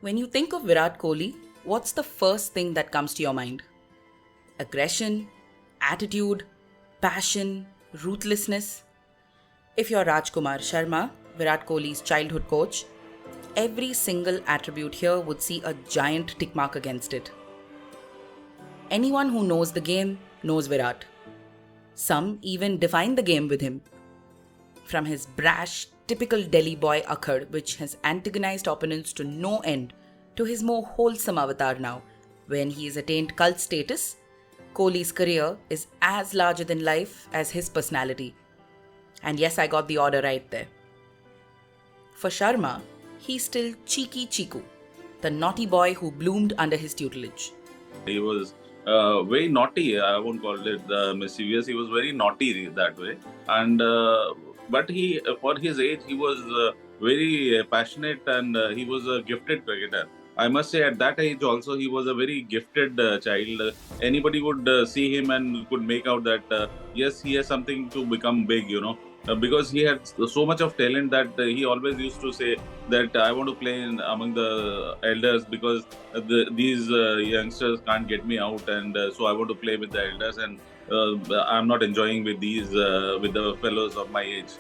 When you think of Virat Kohli, what's the first thing that comes to your mind? Aggression, attitude, passion, ruthlessness? If you're Raj Kumar Sharma, Virat Kohli's childhood coach, every single attribute here would see a giant tick mark against it. Anyone who knows the game knows Virat. Some even define the game with him. From his brash, typical Delhi boy Akhad, which has antagonized opponents to no end, to his more wholesome avatar now, when he has attained cult status, Kohli's career is as larger than life as his personality. And yes, I got the order right there. For Sharma, he's still cheeky Chiku, the naughty boy who bloomed under his tutelage. He was very naughty. I won't call it mischievous. He was very naughty that way, and but he, for his age, he was very passionate, and he was a gifted cricketer. I must say, at that age also, he was a very gifted child. Anybody would see him and could make out that yes, he has something to become big. Because he had so much of talent that he always used to say that I want to play among the elders because these youngsters can't get me out, and so I want to play with the elders, and I'm not enjoying with these with the fellows of my age.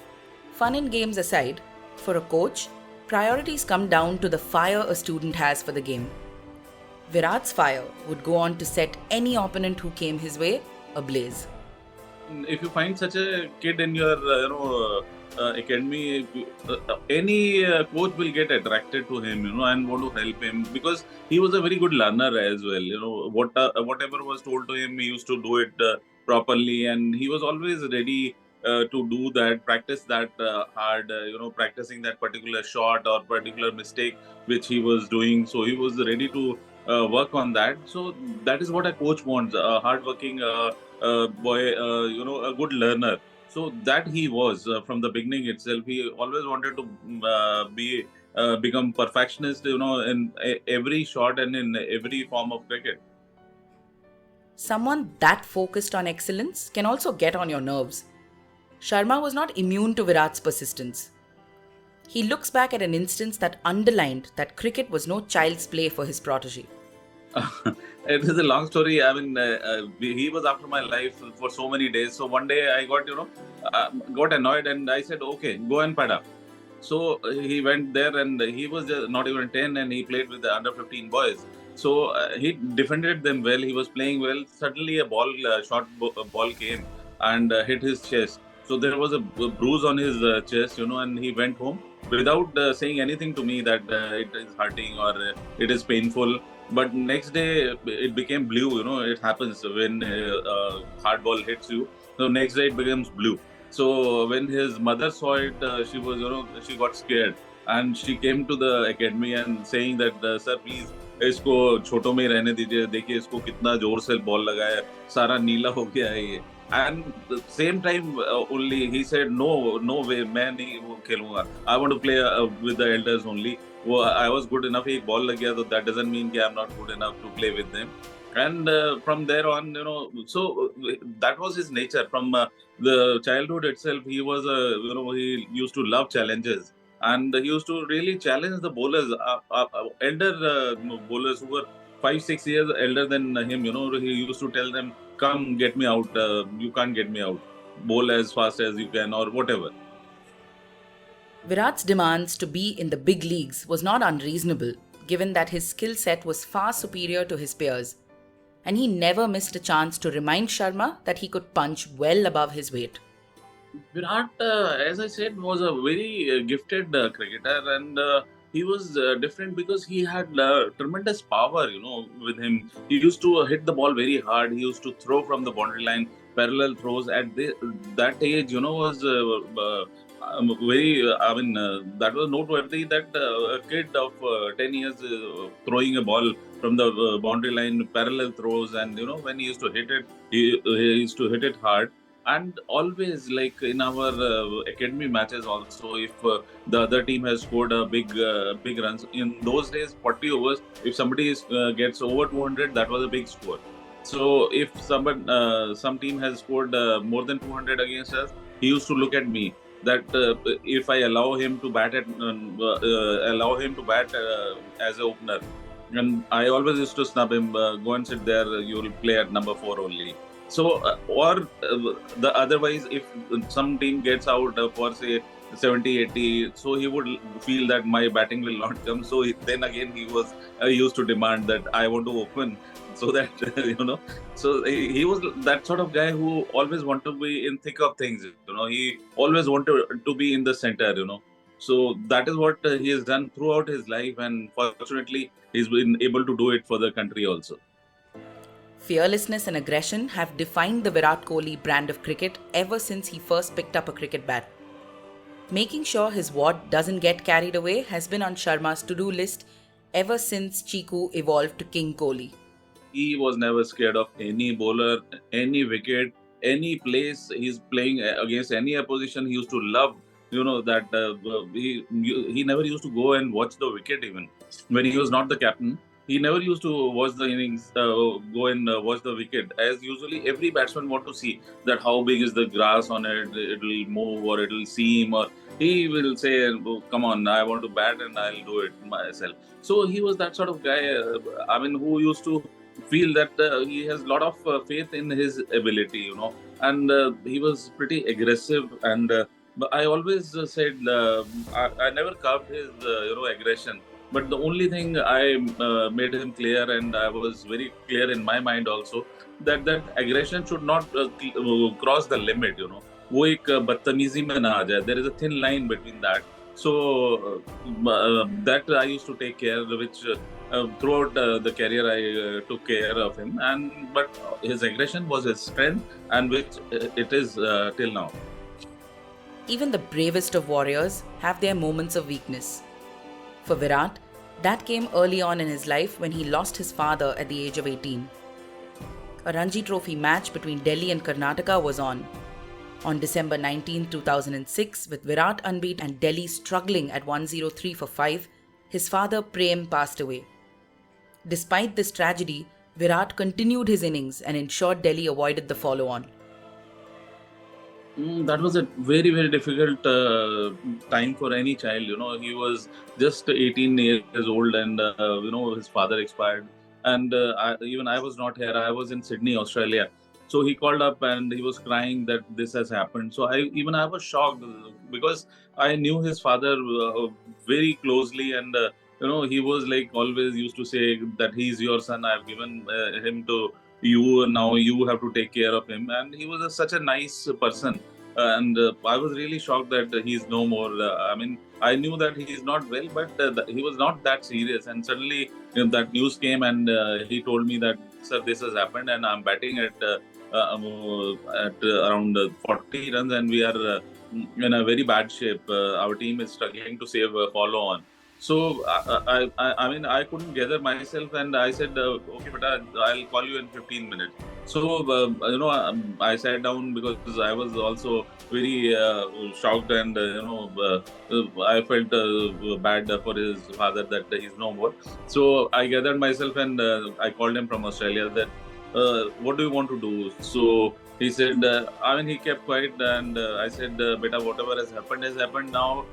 Fun and games aside, for a coach, priorities come down to the fire a student has for the game. Virat's fire would go on to set any opponent who came his way ablaze. If you find such a kid in your academy, any coach will get attracted to him, and want to help him because he was a very good learner as well. Whatever was told to him, he used to do it properly, and he was always ready to do that, practice that hard, practicing that particular shot or particular mistake which he was doing. So he was ready to work on that. So that is what a coach wants: a hardworking boy, a good learner. So that he was from the beginning itself. He always wanted to become perfectionist, in every shot and in every form of cricket. Someone that focused on excellence can also get on your nerves. Sharma was not immune to Virat's persistence. He looks back at an instance that underlined that cricket was no child's play for his protege. It is a long story. I mean, he was after my life for so many days. So one day I got annoyed, and I said, "Okay, go and pad up." So he went there, and he was just not even 10, and he played with the under 15 boys. So he defended them well. He was playing well. Suddenly, a ball came and hit his chest. So there was a bruise on his chest, and he went home without saying anything to me that it is hurting or it is painful. But next day it became blue. It happens when hard ball hits you. So next day it becomes blue. So when his mother saw it, she got scared, and she came to the academy and saying that, "Sir, please, इसको छोटों में ही रहने दीजिए. देखिए इसको कितना जोर से बॉल लगा है, सारा नीला हो गया है ये." And the same time only he said, no way, मैं नहीं वो खेलूंगा. I want to play with the elders only. I was good enough. एक ball लग गया, so that doesn't mean that I'm not good enough to play with them. And from there on, so that was his nature. From the childhood itself, he was he used to love challenges, and he used to really challenge the bowlers, elder bowlers who were 5-6 years elder than him. He used to tell them, "Come, get me out. You can't get me out. Bowl as fast as you can," or whatever. Virat's demands to be in the big leagues was not unreasonable, given that his skill set was far superior to his peers. And he never missed a chance to remind Sharma that he could punch well above his weight. Virat, as I said, was a very gifted cricketer, and he was different because he had tremendous power, with him. He used to hit the ball very hard. He used to throw from the boundary line, parallel throws. At that age, was that was noteworthy that a kid of 10 years throwing a ball from the boundary line, parallel throws, and when he used to hit it, he used to hit it hard. And always, like in our academy matches also, if the other team has scored a big runs, in those days 40 overs, if somebody gets over 200, that was a big score. So if some team has scored more than 200 against us, he used to look at me that if I allow him to bat as an opener, and I always used to snub him. Go and sit there. You will play at number 4 only. So, the otherwise, if some team gets out for say 70, 80, so he would feel that my batting will not come. So then again, he was used to demand that I want to open, so that So he was that sort of guy who always wanted to be in thick of things. He always wanted to be in the center. So that is what he has done throughout his life, and fortunately, he's been able to do it for the country also. Fearlessness and aggression have defined the Virat Kohli brand of cricket ever since he first picked up a cricket bat. Making sure his wad doesn't get carried away has been on Sharma's to-do list ever since Chiku evolved to King Kohli. He was never scared of any bowler, any wicket, any place he's playing against any opposition. He used to love, that he never used to go and watch the wicket even when he was not the captain. He never used to watch the innings, go and watch the wicket. As usually every batsman want to see that how big is the grass on it, it will move or it will seam, or he will say, "Oh, come on, I want to bat and I'll do it myself." So he was that sort of guy. Who used to feel that he has a lot of faith in his ability, and he was pretty aggressive. And but I always said I never curbed his aggression, but the only thing I made him clear, and I was very clear in my mind also, that aggression should not cross the limit. वो एक बदतमीजी में ना आ जाए. There is a thin line between that. So that I used to take care, which throughout the career I took care of him, but his aggression was his strength, and which it is till now. Even the bravest of warriors have their moments of weakness. For Virat, that came early on in his life when he lost his father at the age of 18. A Ranji Trophy match between Delhi and Karnataka was on. On December 19, 2006, with Virat unbeaten and Delhi struggling at 103 for 5, his father Prem passed away. Despite this tragedy, Virat continued his innings and ensured Delhi avoided the follow-on. That was a very, very difficult time for any child. He was just 18 years old, and his father expired. And even I was not here. I was in Sydney, Australia. So he called up and he was crying that this has happened. So I was shocked because I knew his father very closely, and he was like always used to say that he's your son. I've given him to you, and now you have to take care of him. And he was such a nice person. And I was really shocked that he's no more. I knew that he is not well, but he was not that serious. And suddenly that news came, and he told me that, sir, this has happened, and I'm batting at around 40 runs, and we are in a very bad shape. Our team is struggling to save a follow-on. So I couldn't gather myself, and I said, "Okay, beta, I'll call you in 15 minutes." So I sat down because I was also very shocked, and I felt bad for his father that he's no more. So I gathered myself, and I called him from Australia that, what do you want to do? So he said, he kept quiet, and I said, beta, whatever has happened now.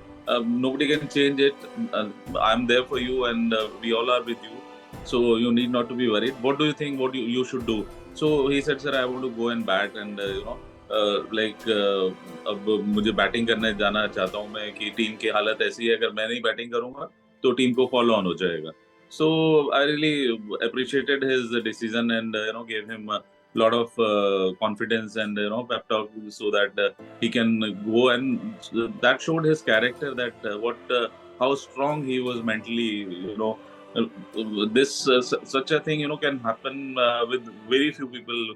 Nobody can change it. I'm there for you, and we all are with you. So you need not to be worried. What do you think? What you should do? So he said, sir, I want to go and bat, and अब मुझे batting करने जाना चाहता हूँ मैं कि team की हालत ऐसी है, अगर मैं नहीं बैटिंग करूँगा तो टीम को फॉलो ऑन हो जाएगा. So I really appreciated his decision, and gave him a lot of confidence and pep talk, so that he can go, and that showed his character, that how strong he was mentally. This such a thing can happen with very few people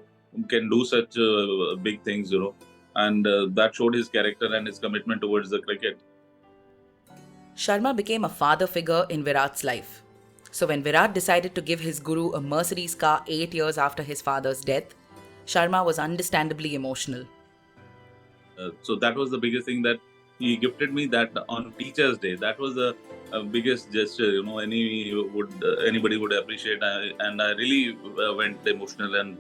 can do such big things, and that showed his character and his commitment towards the cricket. Sharma became a father figure in Virat's life. So when Virat decided to give his guru a Mercedes car 8 years after his father's death, Sharma was understandably emotional. So that was the biggest thing, that he gifted me that on Teachers' Day. That was the biggest gesture, anybody would appreciate, and I really went emotional, and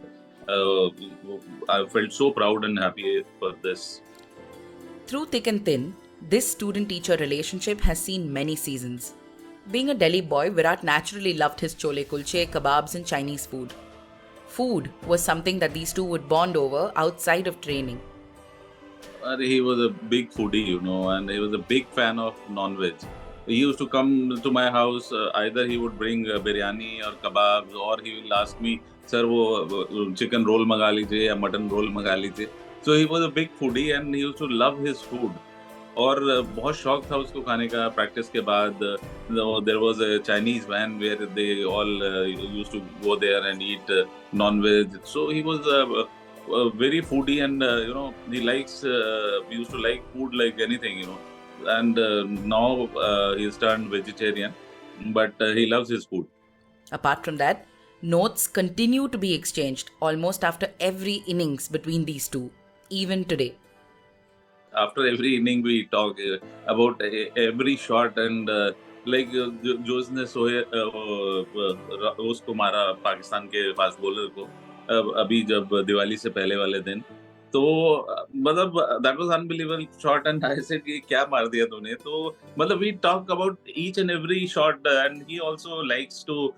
I felt so proud and happy for this. Through thick and thin, this student-teacher relationship has seen many seasons. Being a Delhi boy, Virat naturally loved his chole kulche, kebabs and Chinese food. Food was something that these two would bond over outside of training. He was a big foodie, and he was a big fan of non-veg. He used to come to my house. Either he would bring biryani or kebabs, or he will ask me, "Sir, wo chicken roll मंगा लीजिए या mutton roll मंगा लीजिए." So he was a big foodie and he used to love his food. और बहुत शौक था उसको खाने का प्रैक्टिस के बाद. There was a Chinese van where they all used to go there and eat non-veg. So he was very foodie and he used to like food like anything, and now he's turned vegetarian, but he loves his food. Apart from that, notes continue to be exchanged almost after every innings between these two, even today. After every inning we talk about every shot and like जो उसने उसको मारा पाकिस्तान के fast bowler को अभी जब दिवाली से पहले वाले दिन, तो मतलब that was unbelievable shot and I said कि क्या मार दिया तूने. तो मतलब we talk about each and every shot and he also likes to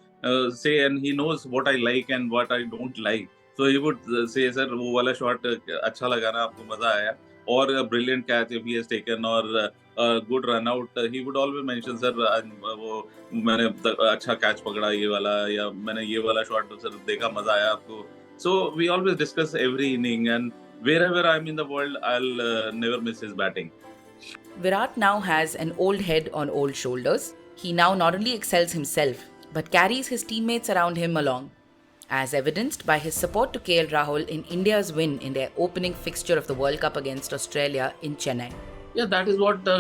say, and he knows what I like and what I don't like. So he would say, sir, वो वाला shot अच्छा लगा ना, आपको मजा आया, or a brilliant catch if he has taken, or a good run out. He would always mention, sir, वो मैंने अच्छा catch पकड़ा ये वाला, या मैंने ये वाला shot sir देखा, मजा आया आपको. So we always discuss every inning, and wherever I'm in the world, I'll never miss his batting. Virat now has an old head on old shoulders. He now not only excels himself, but carries his teammates around him along, as evidenced by his support to KL Rahul in India's win in their opening fixture of the World Cup against Australia in Chennai. Yeah, that is what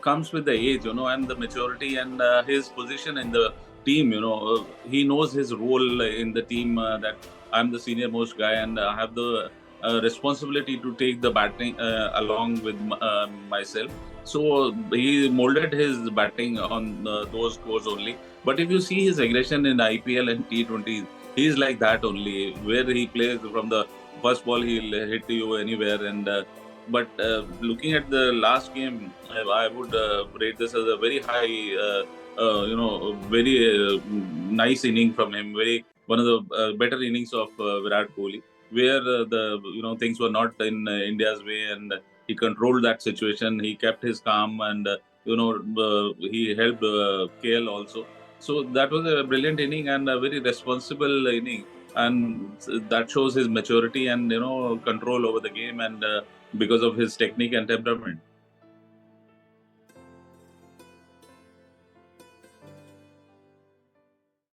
comes with the age, and the maturity and his position in the team. He knows his role in the team, that I'm the senior most guy and I have the responsibility to take the batting along with myself. So he molded his batting on those scores only. But if you see his aggression in IPL and T20s, he's like that only. Where he plays from the first ball, he'll hit you anywhere. And but looking at the last game, I would rate this as a very high, very nice inning from him. One of the better innings of Virat Kohli, where the things were not in India's way, and he controlled that situation. He kept his calm, and he helped KL also. So that was a brilliant inning and a very responsible inning, and that shows his maturity and control over the game, and because of his technique and temperament.